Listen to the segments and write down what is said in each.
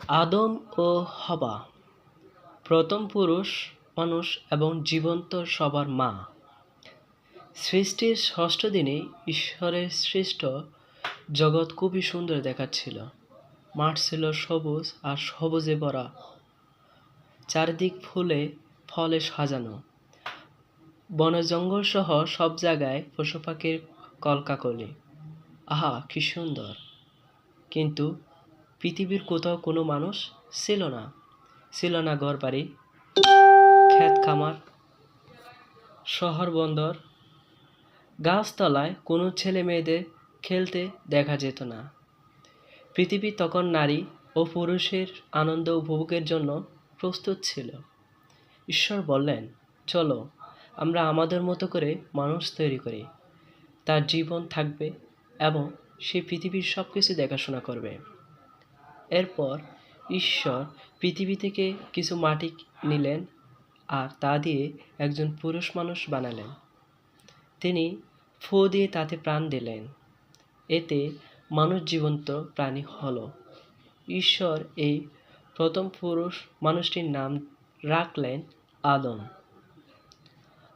আদম ও হাওয়া, প্রথম পুরুষ মানুষ এবং জীবন্ত সবার মা। সৃষ্টির ষষ্ঠ দিনে ঈশ্বরের সৃষ্ট জগৎ খুবই সুন্দর দেখাচ্ছিল। মাঠ ছিল সবুজ আর সবুজে ভরা, চারিদিক ফুলে ফলে সাজানো। বনে জঙ্গল সহ সব জায়গায় পশু পাখির কলকাকলি। আহা, কি সুন্দর! কিন্তু পৃথিবীর কোথাও কোনো মানুষ ছিল না। ছিল না ঘরবাড়ি, ক্ষেত খামার, শহর বন্দর, গাছতলায় কোনো ছেলে মেয়েদের খেলতে দেখা যেত না। পৃথিবী তখন নারী ও পুরুষের আনন্দ উপভোগের জন্য প্রস্তুত ছিল। ঈশ্বর বললেন, চলো আমরা আমাদের মতো করে মানুষ তৈরি করি। তার জীবন থাকবে এবং সে পৃথিবীর সব কিছু দেখাশোনা করবে। এরপর ঈশ্বর পৃথিবী থেকে কিছু মাটি নিলেন আর তা দিয়ে একজন পুরুষ মানুষ বানালেন। তিনি ফু দিয়ে তাতে প্রাণ দিলেন। এতে মানুষ জীবন্ত প্রাণী হলো। ঈশ্বর এই প্রথম পুরুষ মানুষটির নাম রাখলেন আদম।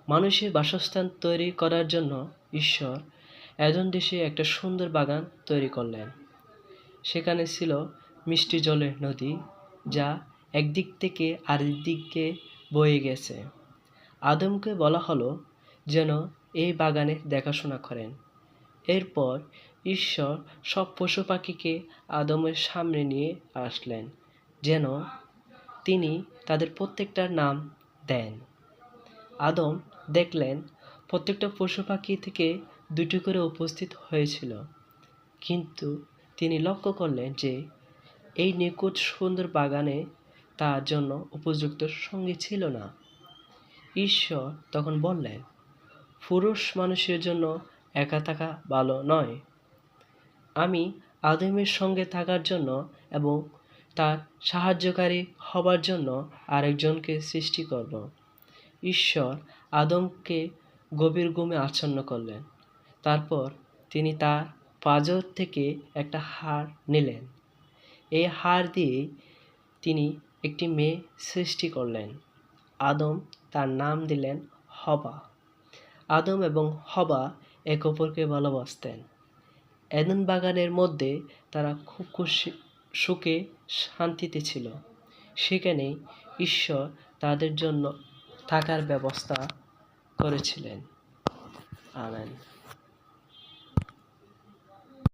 মানুষের বাসস্থান তৈরি করার জন্য ঈশ্বর এদেন দেশে একটা সুন্দর বাগান তৈরি করলেন। সেখানে ছিল মিষ্টি জলের নদী, যা একদিক থেকে আরেক দিকে বয়ে গেছে। আদমকে বলা হলো যেন এই বাগানের দেখাশোনা করেন। এরপর ঈশ্বর সব পশু পাখিকে আদমের সামনে নিয়ে আসলেন যেন তিনি তাদের প্রত্যেকটার নাম দেন। আদম দেখলেন প্রত্যেকটা পশু পাখি থেকে দুটি করে উপস্থিত হয়েছিল, কিন্তু তিনি লক্ষ্য করলেন যে এই নিখুঁত সুন্দর বাগানে তার জন্য উপযুক্ত সঙ্গী ছিল না। ঈশ্বর তখন বললেন, পুরুষ মানুষের জন্য একা থাকা ভালো নয়। আমি আদমের সঙ্গে থাকার জন্য এবং তার সাহায্যকারী হবার জন্য আরেকজনকে সৃষ্টি করব। ঈশ্বর আদমকে গভীর ঘুমে আচ্ছন্ন করলেন। তারপর তিনি তার পাঁজর থেকে একটা হাড় নিলেন। এই হাড় দিয়ে তিনি একটি মেয়ে সৃষ্টি করলেন। আদম তার নাম দিলেন হাওয়া। আদম এবং হাওয়া একে অপরকে ভালোবাসতেন। এদেন বাগানের মধ্যে তারা খুব সুখে শান্তিতে ছিল। সেখানেই ঈশ্বর তাদের জন্য থাকার ব্যবস্থা করেছিলেন। আমেন।